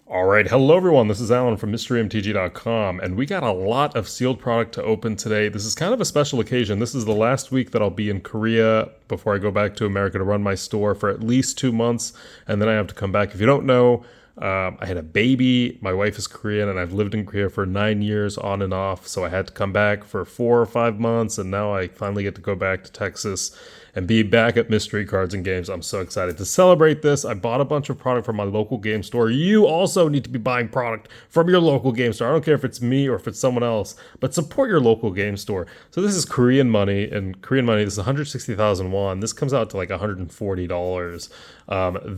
All right, hello everyone. This is Alan from MysteryMTG.com, and we got a lot of sealed product to open today. This is kind of a special occasion. This is the last week that I'll be in Korea before I go back to America to run my store for at least 2 months, and then I have to come back. If you don't know, I had a baby. My wife is Korean, and I've lived in Korea for 9 years on and off, so I had to come back for 4 or 5 months, and now I finally get to go back to Texas and be back at Mystery Cards and Games. I'm so excited to celebrate this. I bought a bunch of product from my local game store. You also need to be buying product from your local game store. I don't care if it's me or if it's someone else, but support your local game store. So this is Korean money, and Korean money, this is 160,000 won. This comes out to like $140.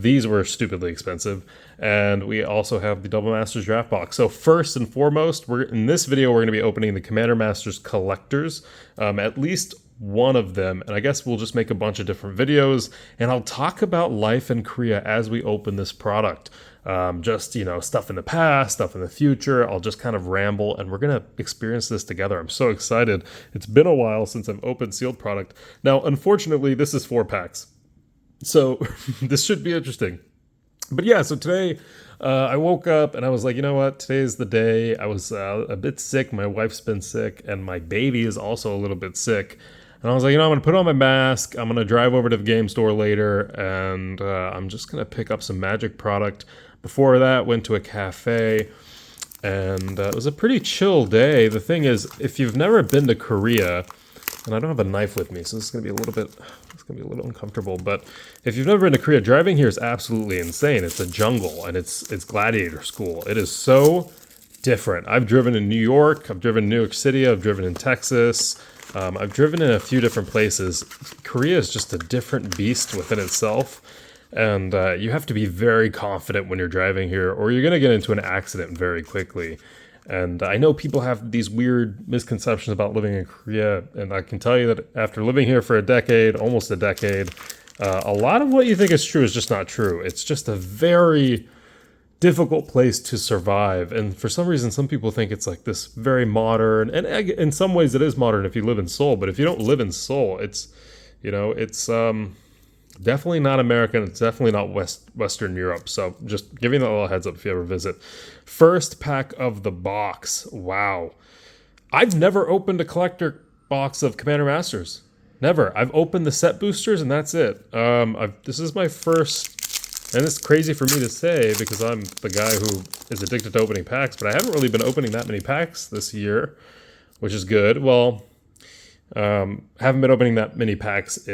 These were stupidly expensive. And we also have the Double Masters draft box. So first and foremost, in this video, we're going to be opening the Commander Masters collectors, at least one of them, and I guess we'll just make a bunch of different videos, and I'll talk about life in Korea as we open this product. Just, stuff in the past, stuff in the future. I'll just kind of ramble, and we're going to experience this together. I'm so excited. It's been a while since I've opened sealed product. Now, unfortunately, this is 4 packs, so this should be interesting. But yeah, so today I woke up and I was like, you know what? Today's the day. I was a bit sick. My wife's been sick, and my baby is also a little bit sick. And I was like, I'm going to put on my mask. I'm going to drive over to the game store later, and I'm just going to pick up some Magic product. Before that, went to a cafe, and it was a pretty chill day. The thing is, if you've never been to Korea, and I don't have a knife with me, so this is going to be a little uncomfortable, but if you've never been to Korea, driving here is absolutely insane. It's a jungle, and it's gladiator school. It is so different. I've driven in New York, I've driven in New York City, I've driven in Texas, I've driven in a few different places. Korea is just a different beast within itself, and you have to be very confident when you're driving here, or you're going to get into an accident very quickly. And I know people have these weird misconceptions about living in Korea, and I can tell you that after living here for a decade, almost a decade, a lot of what you think is true is just not true. It's just a very difficult place to survive, and for some reason, some people think it's like this very modern, and in some ways it is modern if you live in Seoul, but if you don't live in Seoul, it's definitely not American. It's definitely not Western Europe. So just giving that a little heads up if you ever visit. First pack of the box. Wow. I've never opened a collector box of Commander Masters. Never. I've opened the set boosters, and that's it. This is my first, and it's crazy for me to say because I'm the guy who is addicted to opening packs, but I haven't really been opening that many packs this year, which is good. Well, haven't been opening that many packs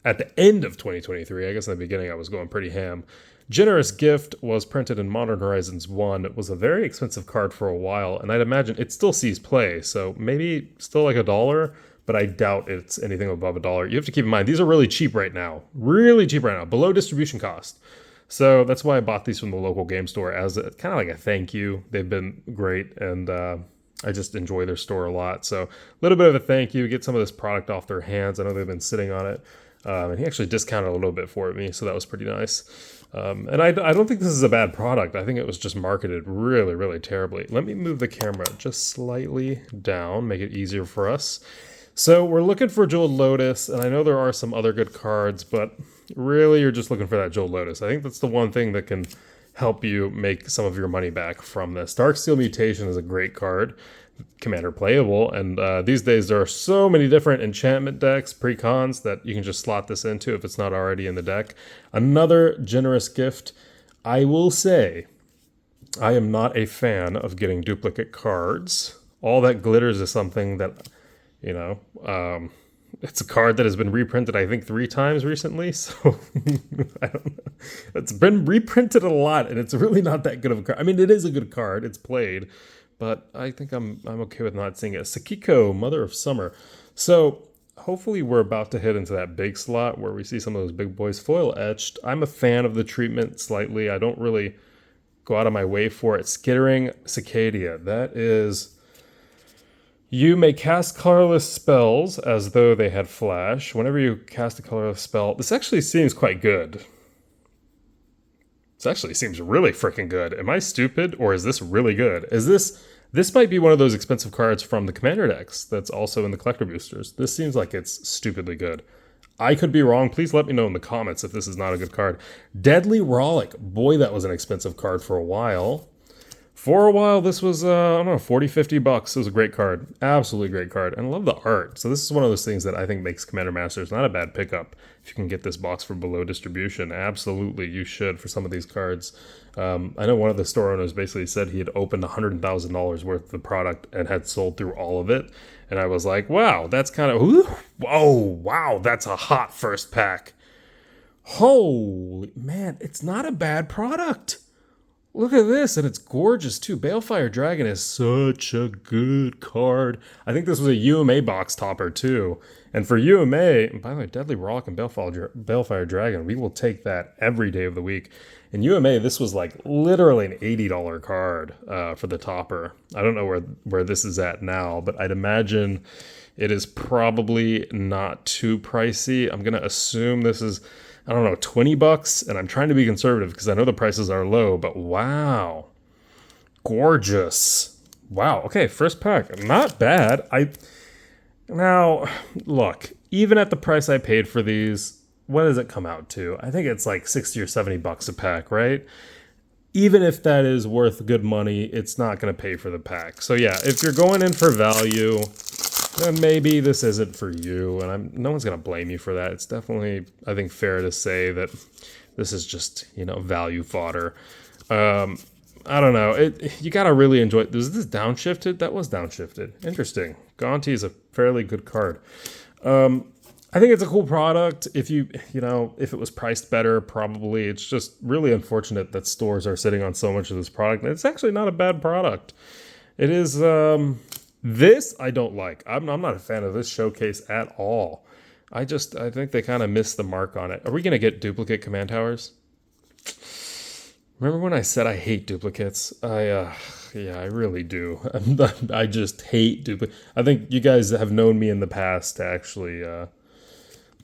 at the end of 2023. I guess in the beginning I was going pretty ham. Generous Gift was printed in Modern Horizons 1. It was a very expensive card for a while, and I'd imagine it still sees play, so maybe still like $1, but I doubt it's anything above $1. You have to keep in mind, these are really cheap right now. Really cheap right now, below distribution cost. So that's why I bought these from the local game store as kind of like a thank you. They've been great, and I just enjoy their store a lot. So a little bit of a thank you, get some of this product off their hands. I know they've been sitting on it. And he actually discounted a little bit for me, so that was pretty nice. And I don't think this is a bad product. I think it was just marketed really, really terribly. Let me move the camera just slightly down, make it easier for us. So we're looking for Jeweled Lotus, and I know there are some other good cards, but really you're just looking for that Jeweled Lotus. I think that's the one thing that can help you make some of your money back from this. Darksteel Mutation is a great card. Commander playable, and these days there are so many different enchantment decks, pre-cons, that you can just slot this into if it's not already in the deck. Another Generous Gift. I will say, I am not a fan of getting duplicate cards. All That Glitters is something that, it's a card that has been reprinted, I think, 3 times recently, so I don't know. It's been reprinted a lot, and it's really not that good of a card. I mean, it is a good card, it's played, but I think I'm okay with not seeing it. Sakiko, Mother of Summer. So hopefully we're about to hit into that big slot where we see some of those big boys foil etched. I'm a fan of the treatment slightly. I don't really go out of my way for it. Skittering Cicadia. That is, you may cast colorless spells as though they had flash. Whenever you cast a colorless spell, this actually seems quite good. This actually seems really freaking good. Am I stupid, or is this really good? This might be one of those expensive cards from the Commander decks that's also in the collector boosters. This seems like it's stupidly good. I could be wrong. Please let me know in the comments if this is not a good card. Deadly Rollick. Boy, that was an expensive card for a while. For a while, this was, I don't know, 40, $50. It was a great card. Absolutely great card. And I love the art. So this is one of those things that I think makes Commander Masters not a bad pickup. If you can get this box for below distribution, absolutely you should for some of these cards. I know one of the store owners basically said he had opened $100,000 worth of the product and had sold through all of it. And I was like, wow, that's kind of, whoa, wow, that's a hot first pack. Holy man, it's not a bad product. Look at this, and it's gorgeous too. Balefire Dragon is such a good card. I think this was a UMA box topper too. And for UMA, and by the way, Deadly Rollick and Balefire Dragon, we will take that every day of the week. In UMA, this was like literally an $80 card for the topper. I don't know where this is at now, but I'd imagine it is probably not too pricey. I'm going to assume this is, I don't know, $20, and I'm trying to be conservative because I know the prices are low, but wow. Gorgeous. Wow, okay, first pack. Not bad. Now, look, even at the price I paid for these, what does it come out to? I think it's like 60 or $70 a pack, right? Even if that is worth good money, it's not going to pay for the pack. So yeah, if you're going in for value, then maybe this isn't for you, and no one's going to blame you for that. It's definitely, I think, fair to say that this is just, value fodder. I don't know. You got to really enjoy it. Was this downshifted? That was downshifted. Interesting. Gonti is a fairly good card. I think it's a cool product. If if it was priced better, probably. It's just really unfortunate that stores are sitting on so much of this product. And it's actually not a bad product. It is, this I don't like. I'm not a fan of this showcase at all. I think they kind of missed the mark on it. Are we going to get duplicate command towers? Remember when I said I hate duplicates? Yeah, I really do. I just hate duplicates. I think you guys have known me in the past to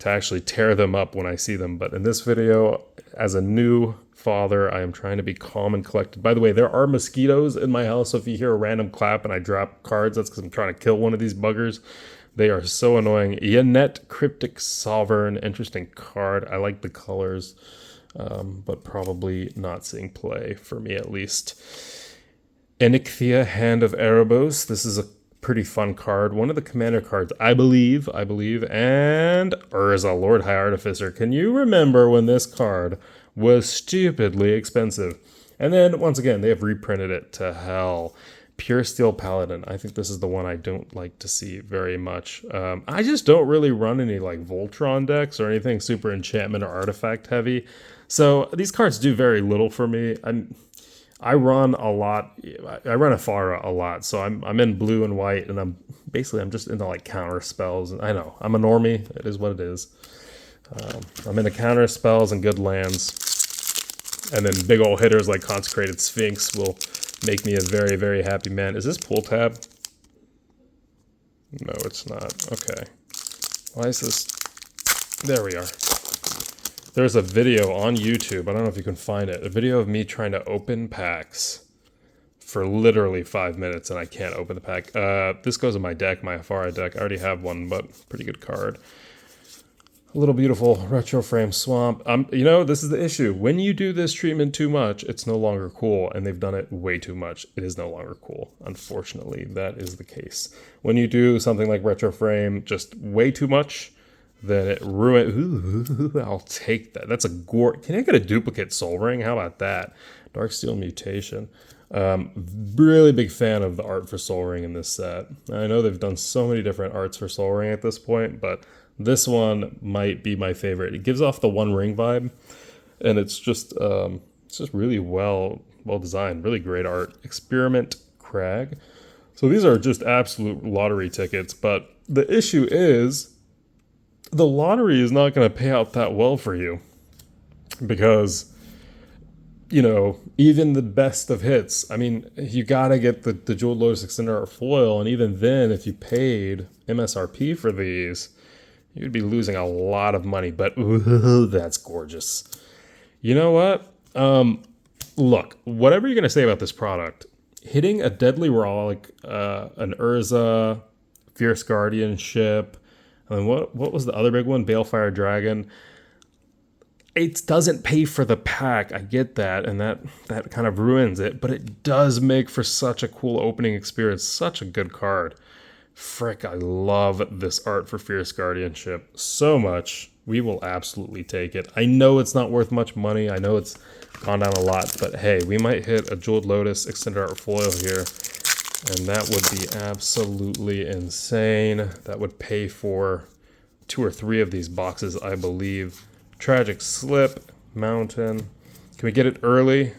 actually tear them up when I see them. But in this video, as a new father, I am trying to be calm and collected. By the way, there are mosquitoes in my house, so if you hear a random clap and I drop cards, that's because I'm trying to kill one of these buggers. They are so annoying. Yanet, Cryptic Sovereign, interesting card. I like the colors, but probably not seeing play for me at least. Enichthea, Hand of Erebos. This is a pretty fun card. One of the commander cards, I believe, and Urza, Lord High Artificer. Can you remember when this card was stupidly expensive? And then, once again, they have reprinted it to hell. Pure Steel Paladin. I think this is the one I don't like to see very much. I just don't really run any like Voltron decks or anything super enchantment or artifact heavy. So these cards do very little for me. I run a lot. I run Afara a lot, so I'm in blue and white, and I'm just into like counter spells. I know I'm a normie. It is what it is. I'm into counter spells and good lands, and then big old hitters like Consecrated Sphinx will make me a very, very happy man. Is this pull tab? No, it's not. Okay. Why is this? There we are. There's a video on YouTube, I don't know if you can find it, a video of me trying to open packs for literally 5 minutes, and I can't open the pack. This goes in my deck, my Afara deck. I already have one, but pretty good card. A little beautiful retro frame swamp. This is the issue. When you do this treatment too much, it's no longer cool, and they've done it way too much. It is no longer cool. Unfortunately, that is the case. When you do something like retro frame just way too much, then it ruins. Ooh, I'll take that. That's a gore. Can I get a duplicate Soul Ring? How about that? Darksteel Mutation. Really big fan of the art for Soul Ring in this set. I know they've done so many different arts for Soul Ring at this point, but this one might be my favorite. It gives off the One Ring vibe, and it's just really well designed. Really great art. Experiment Crag. So these are just absolute lottery tickets, but the issue is the lottery is not going to pay out that well for you because, even the best of hits, I mean, you got to get the Jeweled Lotus Extender Art Foil, and even then, if you paid MSRP for these, you'd be losing a lot of money, but ooh, that's gorgeous. You know what? Look, whatever you're going to say about this product, hitting a Deadly Rollick, an Urza, Fierce Guardianship, and what was the other big one? Balefire Dragon. it doesn't pay for the pack. I get that, and that kind of ruins it, but it does make for such a cool opening experience. Such a good card. Frick, I love this art for Fierce Guardianship so much. We will absolutely take it. I know it's not worth much money. I know it's gone down a lot, but hey, we might hit a Jeweled Lotus extended art foil here, and that would be absolutely insane. That would pay for 2 or 3 of these boxes, I believe. Tragic Slip, Mountain. Can we get it early?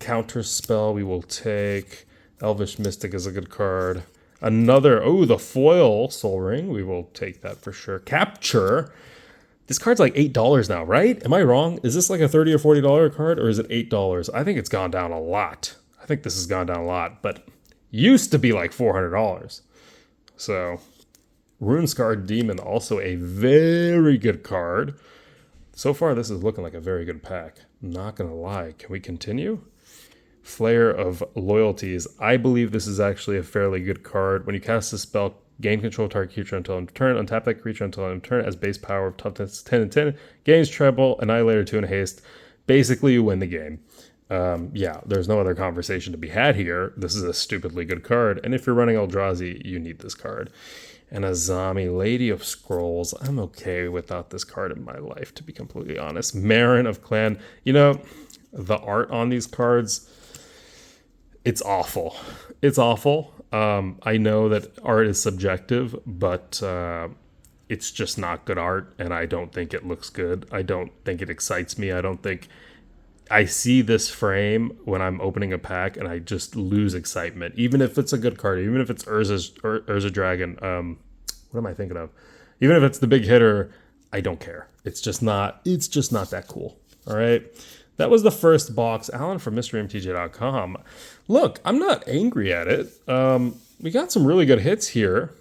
Counter Spell we will take. Elvish Mystic is a good card. Another, oh, the foil Soul Ring. We will take that for sure. Capture. This card's like $8 now, right? Am I wrong? Is this like a $30 or $40 card, or is it $8? I think it's gone down a lot. I think this has gone down a lot, but used to be like $400. So, Runescarred Demon, also a very good card. So far, this is looking like a very good pack. Not gonna lie. Can we continue? Flare of Loyalties. I believe this is actually a fairly good card. When you cast a spell, gain control of target creature until end of turn. Untap that creature until end of turn as base power of toughness 10 and 10. Gains treble, Annihilator 2 and haste. Basically, you win the game. Yeah, there's no other conversation to be had here. This is a stupidly good card. And if you're running Eldrazi, you need this card. And Azami, Lady of Scrolls. I'm okay without this card in my life, to be completely honest. Marin of Clan. You know, the art on these cards, it's awful. It's awful. I know that art is subjective, but it's just not good art, and I don't think it looks good. I don't think it excites me. I don't think I see this frame when I'm opening a pack, and I just lose excitement. Even if it's a good card, even if it's Urza Dragon, what am I thinking of? Even if it's the big hitter, I don't care. It's just not that cool. All right. That was the first box. Alan from MysteryMTG.com. Look, I'm not angry at it. We got some really good hits here.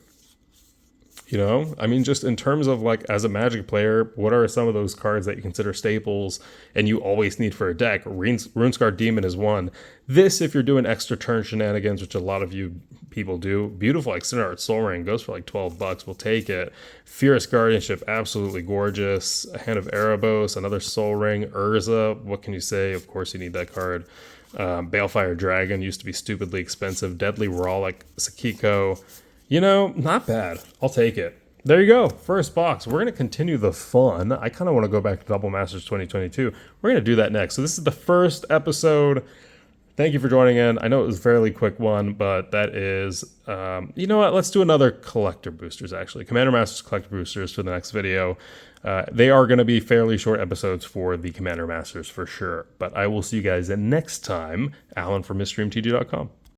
You know, I mean, just in terms of like, as a Magic player, what are some of those cards that you consider staples and you always need for a deck? Runescarred Demon is one. This, if you're doing extra turn shenanigans, which a lot of you people do, beautiful Extended Art Soul Ring goes for like $12. We'll take it. Fierce Guardianship, absolutely gorgeous. A Hand of Erebos, another Soul Ring. Urza, what can you say? Of course you need that card. Balefire Dragon used to be stupidly expensive. Deadly Rawlik, Sakiko. You know, not bad. I'll take it. There you go. First box. We're going to continue the fun. I kind of want to go back to Double Masters 2022. We're going to do that next. So this is the first episode. Thank you for joining in. I know it was a fairly quick one, but that is, you know what? Let's do another collector boosters, actually. Commander Masters collector boosters for the next video. They are going to be fairly short episodes for the Commander Masters for sure. But I will see you guys next time. Alan from MysteryMTG.com.